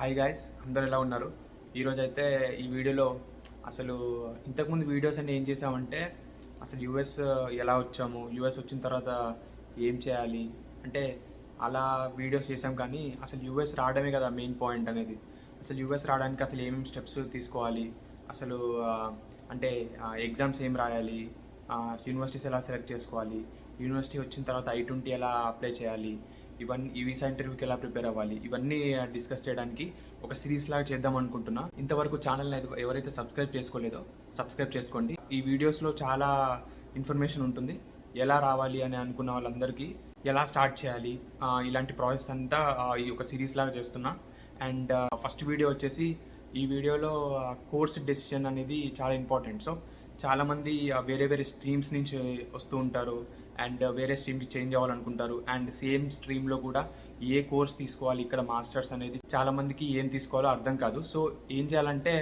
Hi guys, అందరు ఎలా ఉన్నారు? ఈరోజైతే ఈ వీడియోలో అసలు ఇంతకుముందు వీడియోస్ అన్నీ ఏం చేసామంటే అసలు యూఎస్ ఎలా వచ్చాము, యూఎస్ వచ్చిన తర్వాత ఏం చేయాలి అంటే అలా వీడియోస్ చేసాం. కానీ అసలు యూఎస్ రావడమే కదా మెయిన్ పాయింట్ అనేది. అసలు యూఎస్ రావడానికి అసలు ఏమేమి స్టెప్స్ తీసుకోవాలి, అసలు అంటే ఎగ్జామ్స్ ఏం రాయాలి, యూనివర్సిటీస్ ఎలా సెలెక్ట్ చేసుకోవాలి, యూనివర్సిటీ వచ్చిన తర్వాత I-20 ఎలా అప్లై చేయాలి, ఈ వీసా ఇంటర్వ్యూకి ఎలా ప్రిపేర్ అవ్వాలి, ఇవన్నీ డిస్కస్ చేయడానికి ఒక సిరీస్ లాగా చేద్దాం అనుకుంటున్నా. ఇంతవరకు ఛానల్ని ఎవరైతే సబ్స్క్రైబ్ చేసుకోలేదో సబ్స్క్రైబ్ చేసుకోండి. ఈ వీడియోస్లో చాలా ఇన్ఫర్మేషన్ ఉంటుంది. ఎలా రావాలి అని అనుకున్న వాళ్ళందరికీ ఎలా స్టార్ట్ చేయాలి, ఇలాంటి ప్రాసెస్ అంతా ఈ ఒక సిరీస్ లాగా చేస్తున్నా. అండ్ ఫస్ట్ వీడియో వచ్చేసి ఈ వీడియోలో కోర్స్ డెసిషన్ అనేది చాలా ఇంపార్టెంట్. సో చాలామంది వేరే వేరే స్ట్రీమ్స్ నుంచి వస్తూ ఉంటారు అండ్ వేరే స్ట్రీమ్కి చేంజ్ అవ్వాలనుకుంటారు. అండ్ సేమ్ స్ట్రీమ్లో కూడా ఏ కోర్స్ తీసుకోవాలి, ఇక్కడ మాస్టర్స్ అనేది చాలామందికి ఏం తీసుకోవాలో అర్థం కాదు. సో ఏం చేయాలంటే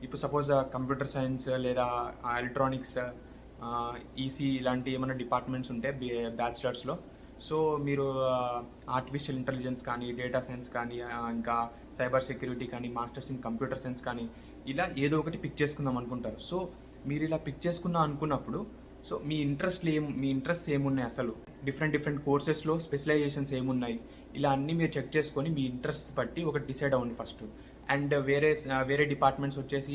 ఇప్పుడు సపోజ్ కంప్యూటర్ సైన్స్ లేదా ఎలక్ట్రానిక్స్, ఈసీ ఇలాంటి ఏమైనా డిపార్ట్మెంట్స్ ఉంటే బ్యాచిలర్స్లో, సో మీరు ఆర్టిఫిషియల్ ఇంటెలిజెన్స్ కానీ, డేటా సైన్స్ కానీ, ఇంకా సైబర్ సెక్యూరిటీ కానీ, మాస్టర్స్ ఇన్ కంప్యూటర్ సైన్స్ కానీ, ఇలా ఏదో ఒకటి పిక్ చేసుకుందాం అనుకుంటారు. సో మీరు ఇలా పిక్ చేసుకుందాం అనుకున్నప్పుడు సో మీ ఇంట్రెస్ట్ ఏమున్నాయి, అసలు డిఫరెంట్ కోర్సెస్లో స్పెషలైజేషన్స్ ఏమున్నాయి, ఇలా అన్నీ మీరు చెక్ చేసుకొని మీ ఇంట్రెస్ట్ బట్టి ఒకటి డిసైడ్ అవ్వండి ఫస్ట్. అండ్ వేరే డిపార్ట్మెంట్స్ వచ్చేసి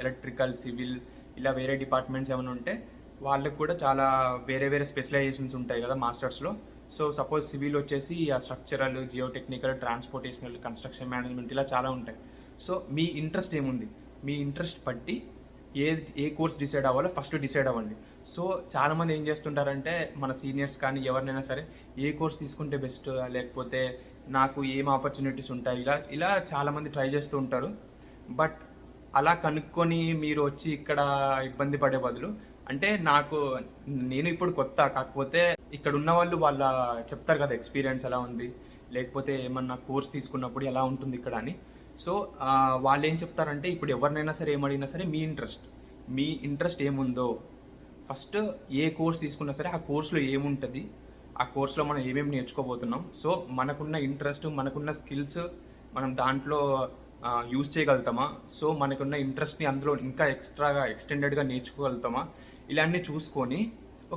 ఎలక్ట్రికల్, సివిల్, ఇలా వేరే డిపార్ట్మెంట్స్ ఏమైనా ఉంటే వాళ్ళకి కూడా చాలా వేరే స్పెషలైజేషన్స్ ఉంటాయి కదా మాస్టర్స్లో. సో సపోజ్ సివిల్ వచ్చేసి స్ట్రక్చరల్, జియోటెక్నికల్, ట్రాన్స్పోర్టేషనల్, కన్స్ట్రక్షన్ మేనేజ్మెంట్, ఇలా చాలా ఉంటాయి. సో మీ ఇంట్రెస్ట్ ఏముంది, మీ ఇంట్రెస్ట్ బట్టి ఏ కోర్స్ డిసైడ్ అవ్వాలో ఫస్ట్ డిసైడ్ అవ్వండి. సో చాలామంది ఏం చేస్తుంటారంటే మన సీనియర్స్ కానీ ఎవరినైనా సరే ఏ కోర్స్ తీసుకుంటే బెస్ట్, లేకపోతే నాకు ఏం ఆపర్చునిటీస్ ఉంటాయి, ఇలా చాలామంది ట్రై చేస్తూ ఉంటారు. బట్ అలా కనుక్కొని మీరు వచ్చి ఇక్కడ ఇబ్బంది పడే బదులు, అంటే నేను ఇప్పుడు కొత్త, కాకపోతే ఇక్కడ ఉన్న వాళ్ళ చెప్తారు కదా ఎక్స్పీరియన్స్ ఎలా ఉంది, లేకపోతే ఏమన్నా కోర్స్ తీసుకున్నప్పుడు ఎలా ఉంటుంది ఇక్కడ అని. సో వాళ్ళు ఏం చెప్తారంటే ఇప్పుడు ఎవరినైనా సరే ఏమడిగినా సరే మీ ఇంట్రెస్ట్ ఏముందో ఫస్ట్ ఏ కోర్స్ తీసుకున్నా సరే ఆ కోర్సులో ఏముంటుంది, ఆ కోర్సులో మనం ఏమేమి నేర్చుకోబోతున్నాం, సో మనకున్న ఇంట్రెస్ట్, మనకున్న స్కిల్స్ మనం దాంట్లో యూజ్ చేయగలుగుతామా, సో మనకున్న ఇంట్రెస్ట్ని అందులో ఇంకా ఎక్స్టెండెడ్గా నేర్చుకోగలుగుతామా, ఇలాంటివి చూసుకొని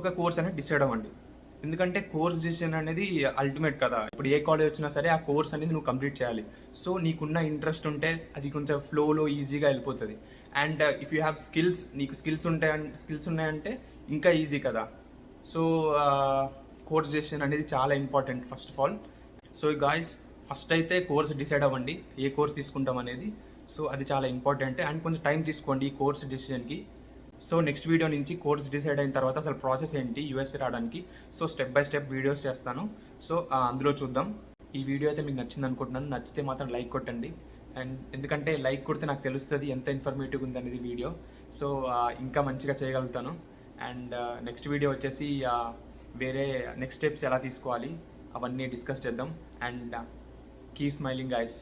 ఒక కోర్స్ అనేది డిసైడ్ అవ్వండి. ఎందుకంటే కోర్స్ డిసిషన్ అనేది అల్టిమేట్ కదా. ఇప్పుడు ఏ కాలేజ్ వచ్చినా సరే ఆ కోర్స్ అనేది నువ్వు కంప్లీట్ చేయాలి. సో నీకున్న ఇంట్రెస్ట్ ఉంటే అది కొంచెం ఫ్లోలో ఈజీగా వెళ్ళిపోతుంది. And if you have skills, నీకు స్కిల్స్ ఉన్నాయంటే ఇంకా ఈజీ కదా. సో కోర్స్ డిసిషన్ అనేది చాలా important first of all. So guys, first అయితే కోర్స్ డిసైడ్ అవ్వండి ఏ కోర్స్ తీసుకుంటాం అనేది. సో అది చాలా ఇంపార్టెంట్. అండ్ కొంచెం టైం తీసుకోండి ఈ కోర్స్ డిసిషన్కి. సో నెక్స్ట్ వీడియో నుంచి కోర్స్ డిసైడ్ అయిన తర్వాత అసలు ప్రాసెస్ ఏంటి యూఎస్ఏ రావడానికి, so step by step videos చేస్తాను. సో అందులో చూద్దాం. ఈ వీడియో అయితే మీకు నచ్చింది అనుకుంటున్నాను. నచ్చితే మాత్రం లైక్ కొట్టండి. అండ్ ఎందుకంటే లైక్ కొడితే నాకు తెలుస్తుంది ఎంత ఇన్ఫర్మేటివ్ ఉంది అనేది వీడియో. సో ఇంకా మంచిగా చేయగలుగుతాను. అండ్ నెక్స్ట్ వీడియో వచ్చేసి వేరే నెక్స్ట్ స్టెప్స్ ఎలా తీసుకోవాలి అవన్నీ డిస్కస్ చేద్దాం. And keep smiling guys.